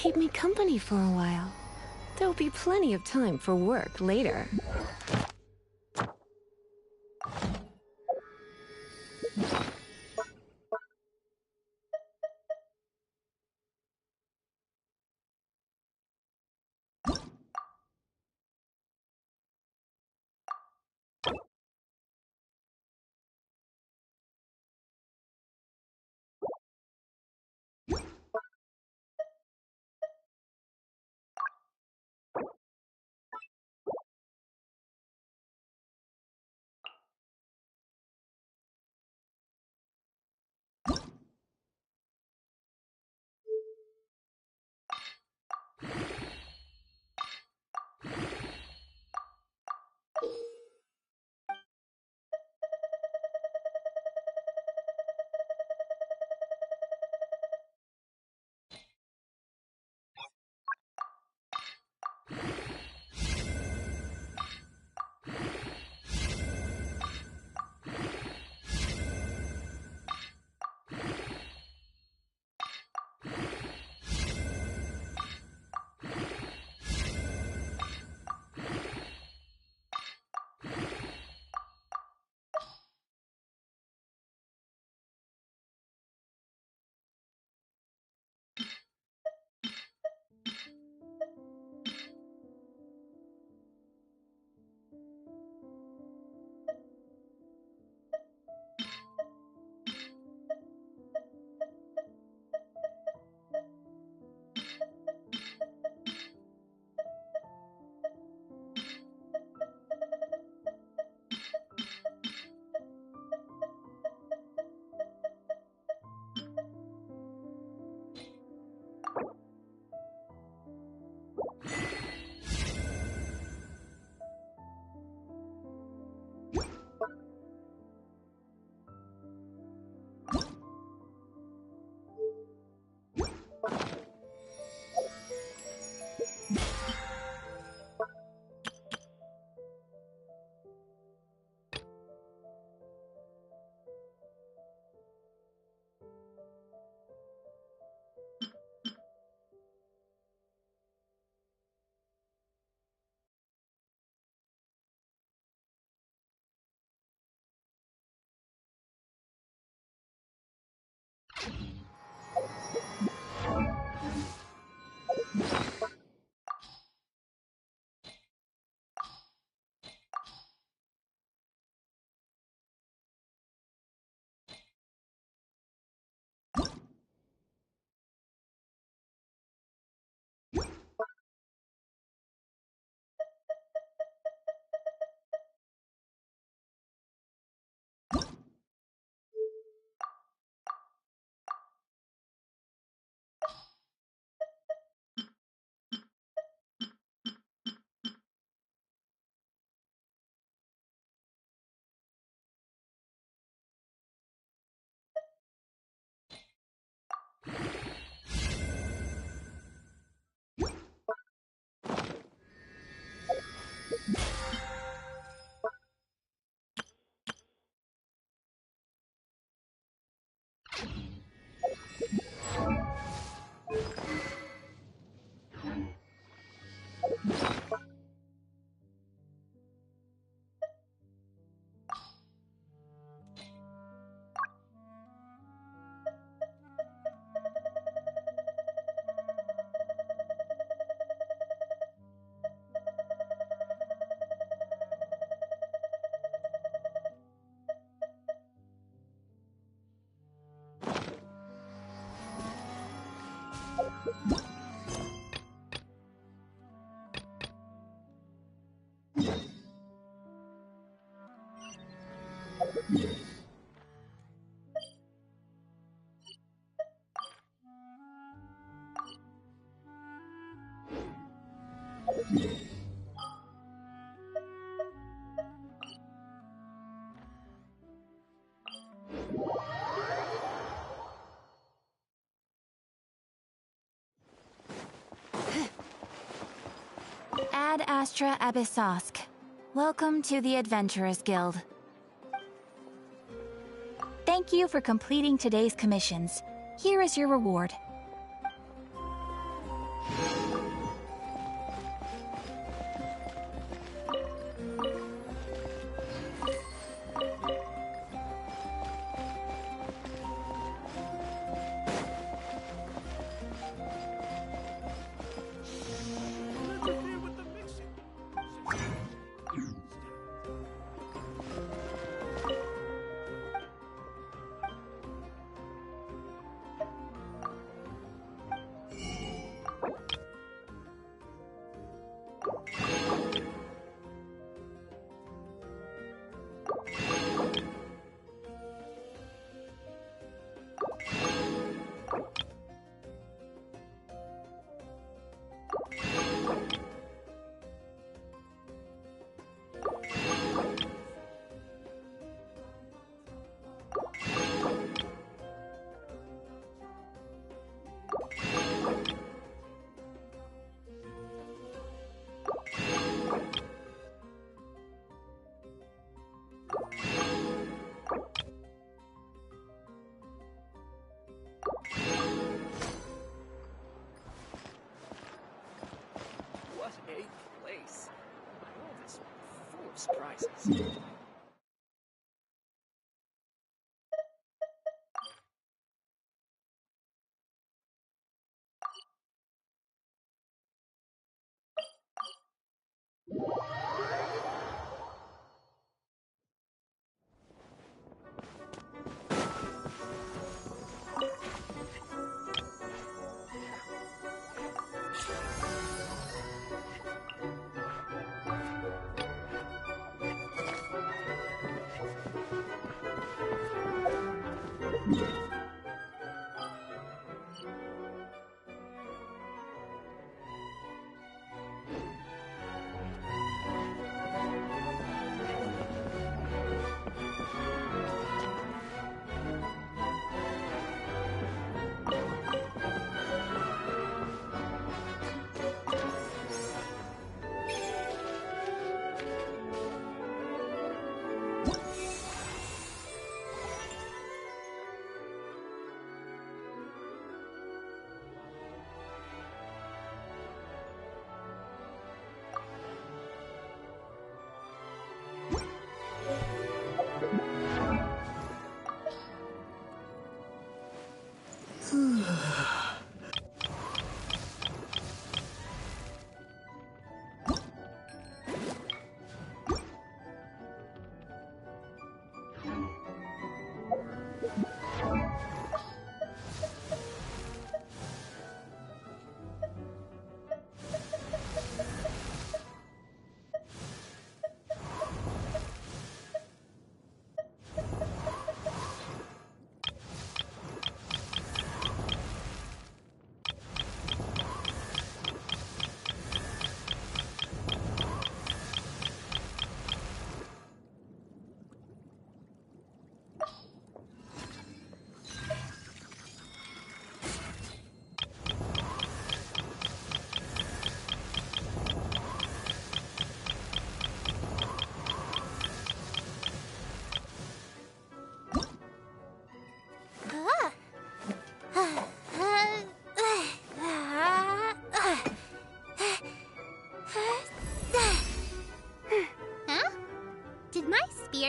keep me company for a while. There'll be plenty of time for work later. Ad Astra Abyssosk. Welcome to the Adventurers Guild. Thank you for completing today's commissions. Here is your reward. great place. My world is full of surprises.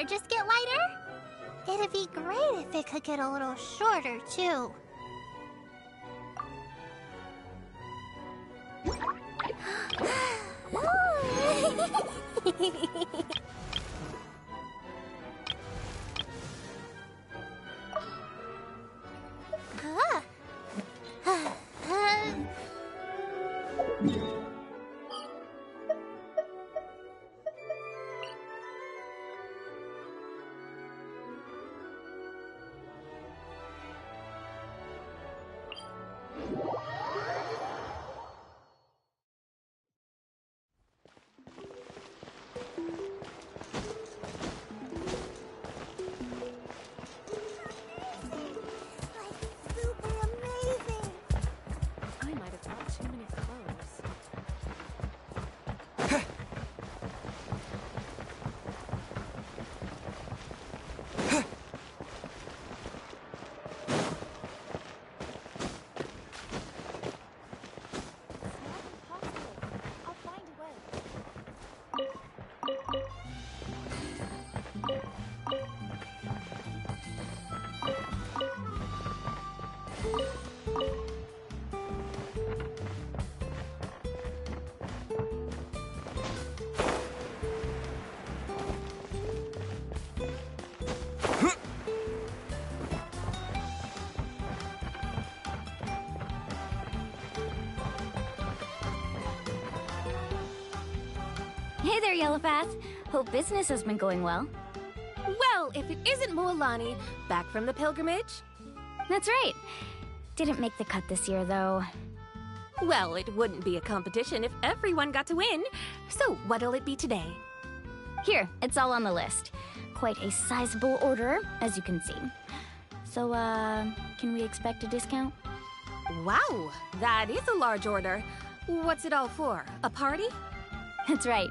Just get lighter? It'd be great if it could get a little shorter, too. Hey there, Yellowpath. Hope business has been going well. Well, if it isn't Mualani, back from the pilgrimage. That's right. Didn't make the cut this year, though. Well, it wouldn't be a competition if everyone got to win. So what'll it be today? Here, it's all on the list. Quite a sizable order, as you can see. So, can we expect a discount? Wow, that is a large order. What's it all for? A party? That's right.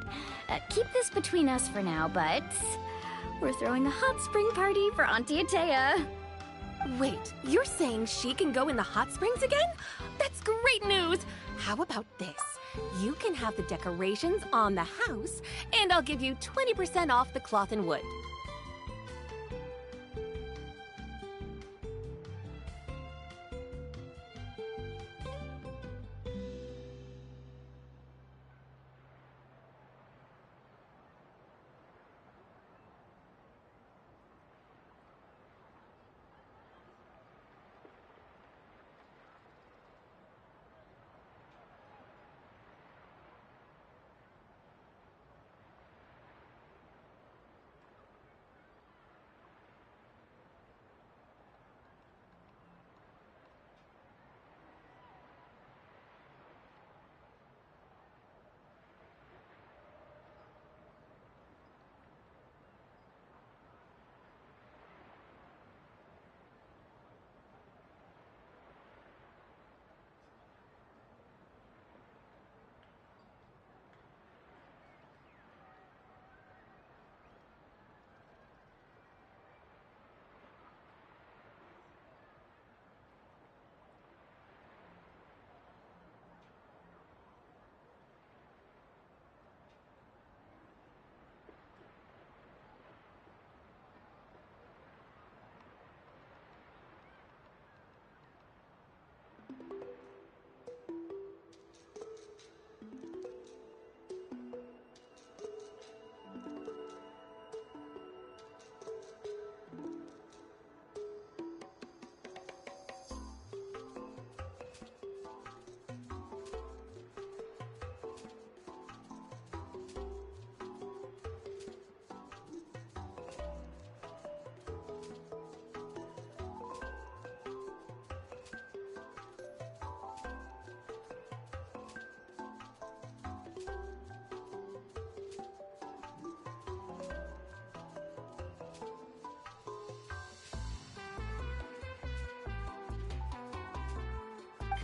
Keep this between us for now, but we're throwing a hot spring party for Auntie Atea. Wait, you're saying she can go in the hot springs again? That's great news! How about this? You can have the decorations on the house, and I'll give you 20% off the cloth and wood.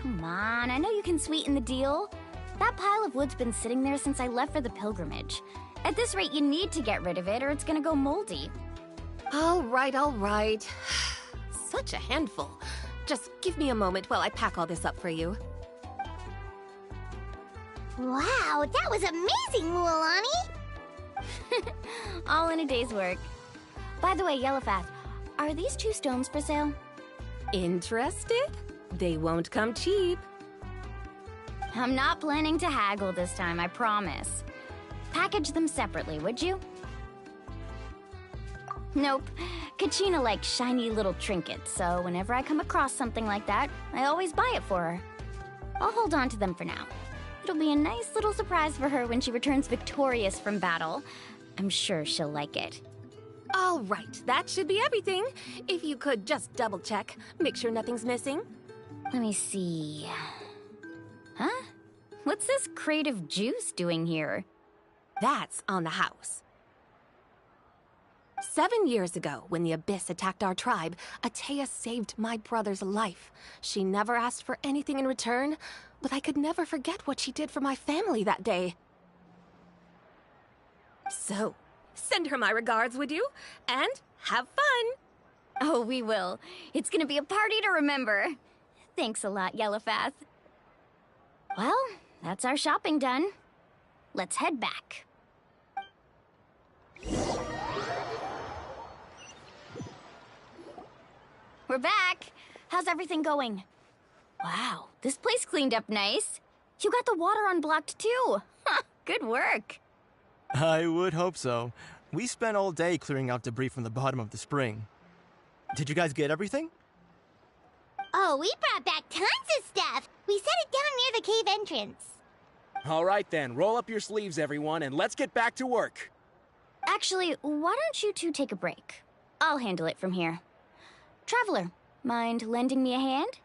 Come on, I know you can sweeten the deal. That pile of wood's been sitting there since I left for the pilgrimage. At this rate, you need to get rid of it or it's gonna go moldy. All right. Such a handful. Just give me a moment while I pack all this up for you. Wow, that was amazing, Mualani! All in a day's work. By the way, Yellowfath, are these 2 stones for sale? Interested? They won't come cheap. I'm not planning to haggle this time, I promise. Package them separately, would you? Nope. Kachina likes shiny little trinkets, so whenever I come across something like that, I always buy it for her. I'll hold on to them for now. It'll be a nice little surprise for her when she returns victorious from battle. I'm sure she'll like it. All right, that should be everything. If you could just double check, make sure nothing's missing. Let me see. Huh? What's this crate of juice doing here? That's on the house. 7 years ago, when the Abyss attacked our tribe, Atea saved my brother's life. She never asked for anything in return, but I could never forget what she did for my family that day. So, send her my regards, would you? And have fun! Oh, we will. It's gonna be a party to remember. Thanks a lot, Yellowfath. Well, that's our shopping done. Let's head back. We're back. How's everything going? Wow, this place cleaned up nice. You got the water unblocked too. Good work. I would hope so. We spent all day clearing out debris from the bottom of the spring. Did you guys get everything? Oh, we brought back tons of stuff! We set it down near the cave entrance. All right then, roll up your sleeves, everyone, and let's get back to work. Actually, why don't you two take a break? I'll handle it from here. Traveler, mind lending me a hand?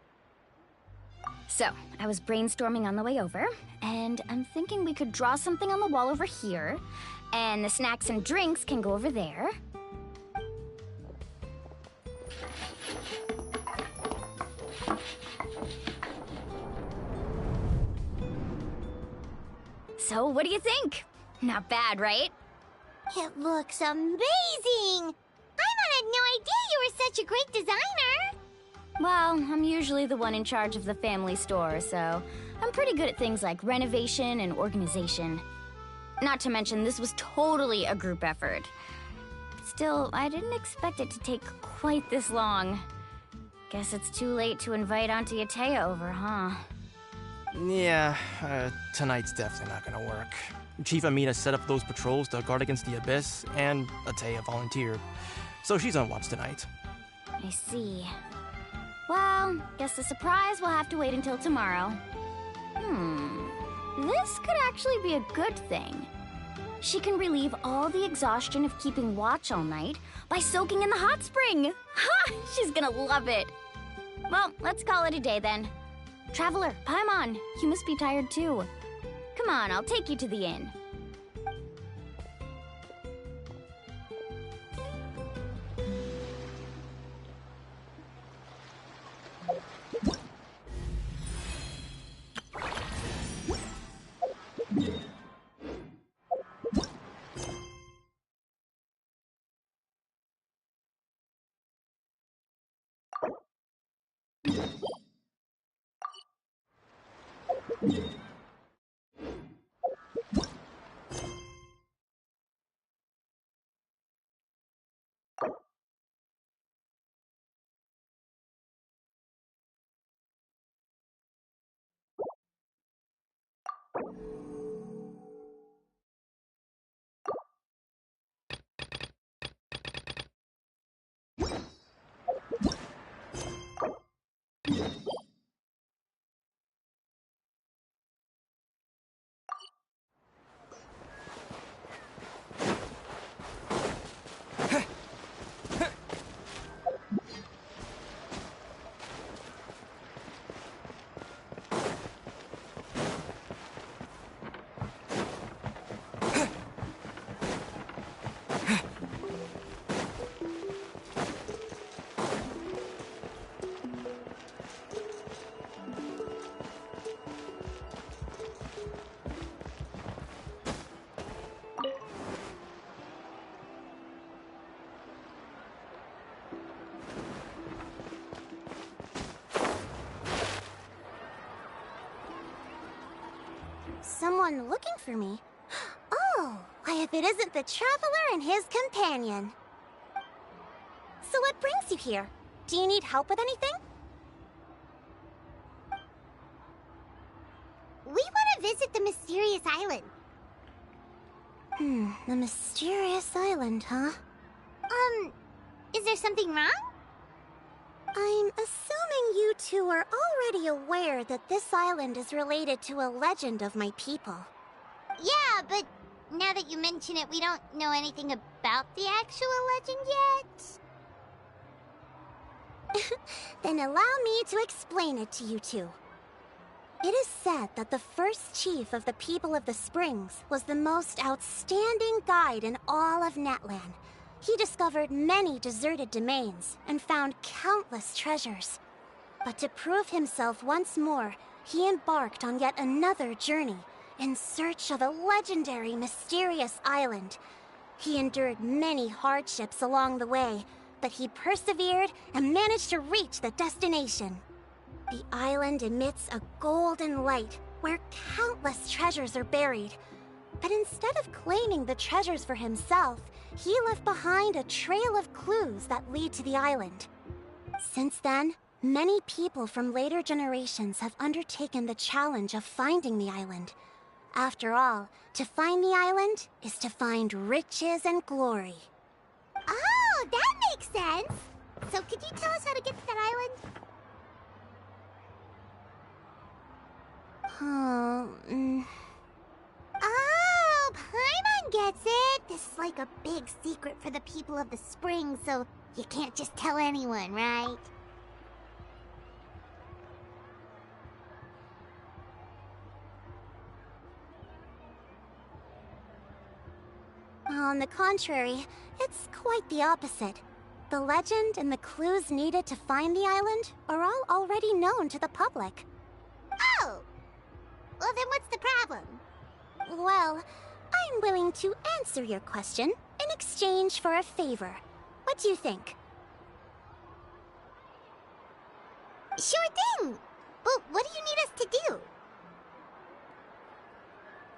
So, I was brainstorming on the way over, and I'm thinking we could draw something on the wall over here, and the snacks and drinks can go over there. So, what do you think? Not bad, right? It looks amazing! Paimon had no idea you were such a great designer! Well, I'm usually the one in charge of the family store, so I'm pretty good at things like renovation and organization. Not to mention, this was totally a group effort. Still, I didn't expect it to take quite this long. Guess it's too late to invite Auntie Atea over, huh? Yeah, tonight's definitely not gonna work. Chief Amina set up those patrols to guard against the Abyss, and Atea volunteered. So she's on watch tonight. I see. Well, guess the surprise will have to wait until tomorrow. This could actually be a good thing. She can relieve all the exhaustion of keeping watch all night by soaking in the hot spring. Ha! She's gonna love it. Well, let's call it a day then. Traveler, Paimon, you must be tired too. Come on, I'll take you to the inn. Someone looking for me? Oh, why if it isn't the Traveler and his companion. So what brings you here? Do you need help with anything? We want to visit the mysterious island. The mysterious island, huh? Is there something wrong? I'm assuming you two are already aware that this island is related to a legend of my people. Yeah, but now that you mention it, we don't know anything about the actual legend yet. Then allow me to explain it to you two. It is said that the first chief of the people of the Springs was the most outstanding guide in all of Netland. He discovered many deserted domains and found countless treasures. But to prove himself once more, he embarked on yet another journey in search of a legendary, mysterious island. He endured many hardships along the way, but he persevered and managed to reach the destination. The island emits a golden light where countless treasures are buried. But instead of claiming the treasures for himself, he left behind a trail of clues that lead to the island. Since then, many people from later generations have undertaken the challenge of finding the island. After all, to find the island is to find riches and glory. Oh, that makes sense! So could you tell us how to get to that island? Oh, Paimon gets it! This is like a big secret for the people of the Spring, so you can't just tell anyone, right? On the contrary, it's quite the opposite. The legend and the clues needed to find the island are all already known to the public. Oh! Well, then what's the problem? Well, I'm willing to answer your question in exchange for a favor. What do you think? Sure thing! But what do you need us to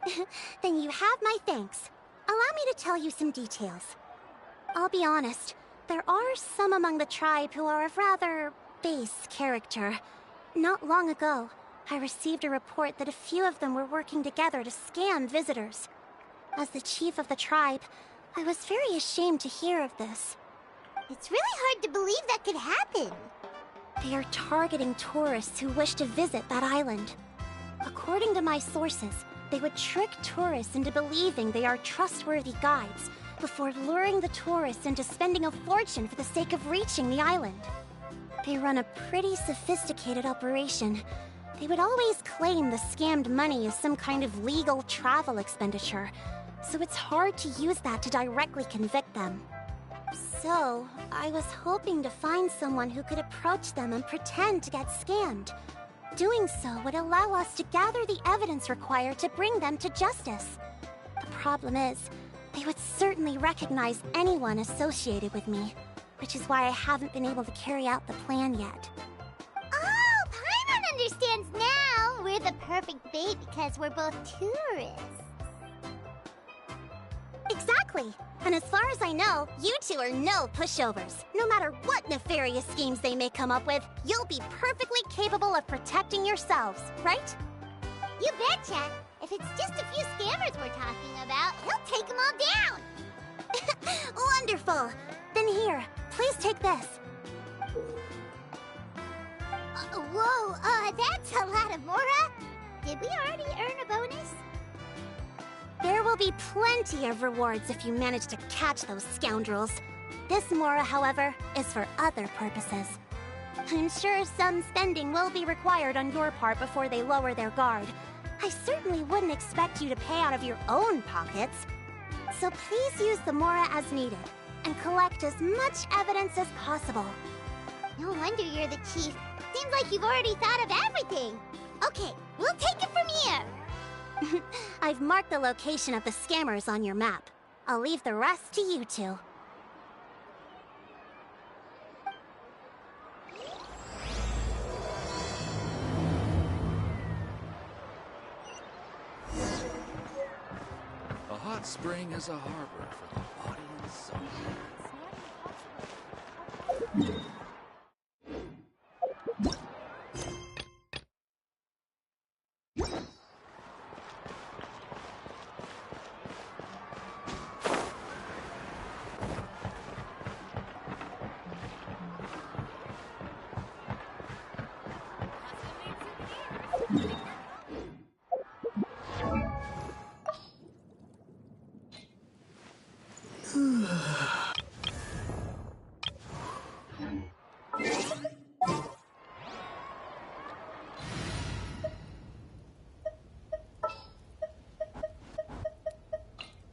do? Then you have my thanks. Allow me to tell you some details. I'll be honest, there are some among the tribe who are of rather base character. Not long ago, I received a report that a few of them were working together to scam visitors. As the chief of the tribe, I was very ashamed to hear of this. It's really hard to believe that could happen. They are targeting tourists who wish to visit that island. According to my sources, they would trick tourists into believing they are trustworthy guides before luring the tourists into spending a fortune for the sake of reaching the island. They run a pretty sophisticated operation. They would always claim the scammed money is some kind of legal travel expenditure, so it's hard to use that to directly convict them. So, I was hoping to find someone who could approach them and pretend to get scammed. Doing so would allow us to gather the evidence required to bring them to justice. The problem is, they would certainly recognize anyone associated with me, which is why I haven't been able to carry out the plan yet. Oh, Paimon understands now! We're the perfect bait because we're both tourists. Exactly! And as far as I know, you two are no pushovers. No matter what nefarious schemes they may come up with, you'll be perfectly capable of protecting yourselves, right? You betcha! If it's just a few scammers we're talking about, he'll take them all down! Wonderful! Then here, please take this. Whoa, that's a lot of Mora! Did we already earn a bonus? There will be plenty of rewards if you manage to catch those scoundrels. This Mora, however, is for other purposes. I'm sure some spending will be required on your part before they lower their guard. I certainly wouldn't expect you to pay out of your own pockets. So please use the Mora as needed, and collect as much evidence as possible. No wonder you're the chief. Seems like you've already thought of everything. Okay, we'll take it from here. I've marked the location of the scammers on your map. I'll leave the rest to you two. A hot spring is a harbor for the body and soul.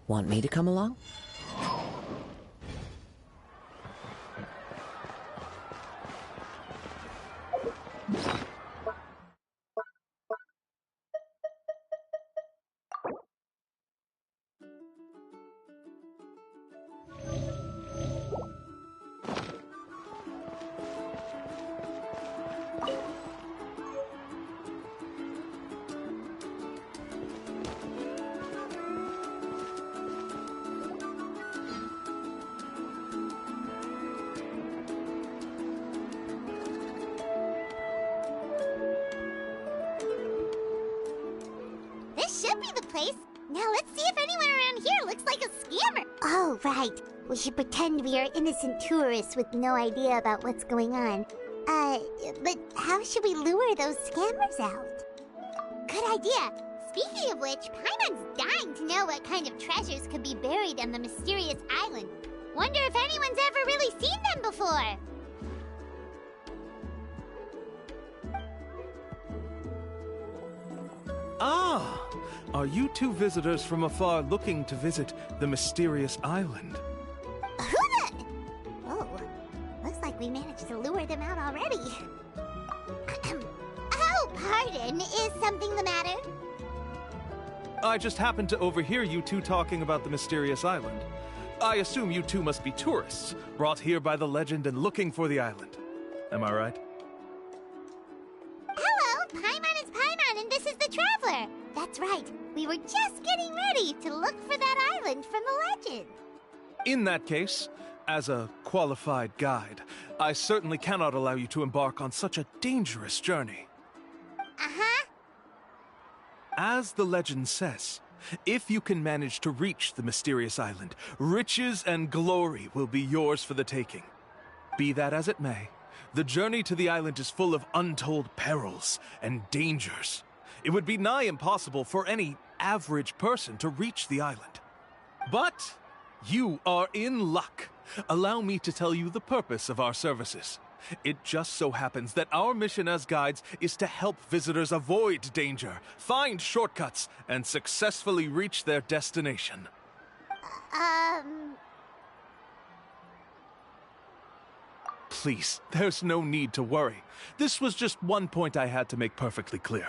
Want me to come along? This should be the place. Now let's see if anyone around here looks like a scammer. Oh, right. We should pretend we are innocent tourists with no idea about what's going on. But how should we lure those scammers out? Good idea. Speaking of which, Paimon's dying to know what kind of treasures could be buried on the mysterious island. Wonder if anyone's ever really seen them before. Ah! Are you two visitors from afar looking to visit the mysterious island? Who the... Oh, looks like we managed to lure them out already. Oh, pardon. Is something the matter? I just happened to overhear you two talking about the mysterious island. I assume you two must be tourists, brought here by the legend and looking for the island. Am I right? That's right. We were just getting ready to look for that island from the legend. In that case, as a qualified guide, I certainly cannot allow you to embark on such a dangerous journey. Uh-huh. As the legend says, if you can manage to reach the mysterious island, riches and glory will be yours for the taking. Be that as it may, the journey to the island is full of untold perils and dangers. It would be nigh impossible for any average person to reach the island. But you are in luck. Allow me to tell you the purpose of our services. It just so happens that our mission as guides is to help visitors avoid danger, find shortcuts, and successfully reach their destination. Please, there's no need to worry. This was just one point I had to make perfectly clear.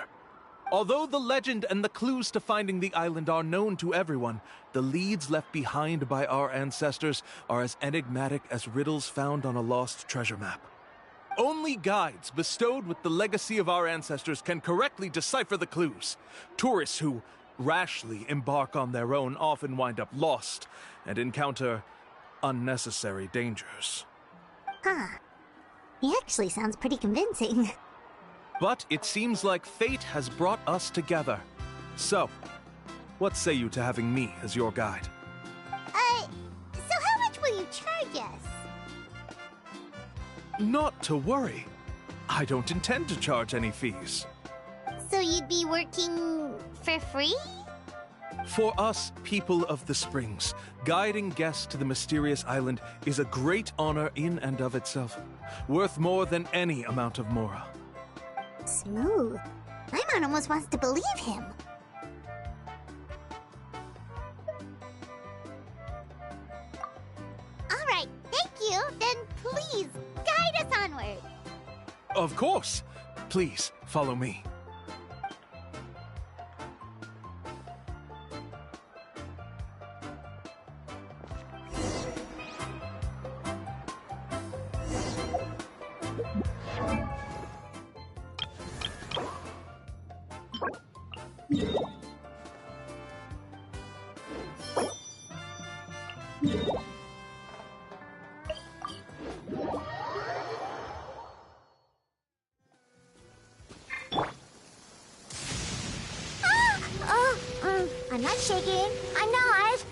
Although the legend and the clues to finding the island are known to everyone, the leads left behind by our ancestors are as enigmatic as riddles found on a lost treasure map. Only guides bestowed with the legacy of our ancestors can correctly decipher the clues. Tourists who rashly embark on their own often wind up lost and encounter unnecessary dangers. Huh. He actually sounds pretty convincing. But it seems like fate has brought us together. So, what say you to having me as your guide? So how much will you charge us? Not to worry. I don't intend to charge any fees. So you'd be working for free? For us, people of the Springs, guiding guests to the mysterious island is a great honor in and of itself, worth more than any amount of mora. Smooth. Paimon almost wants to believe him. All right, thank you. Then please, guide us onward. Of course. Please, follow me. I'm not shaking. I'm not.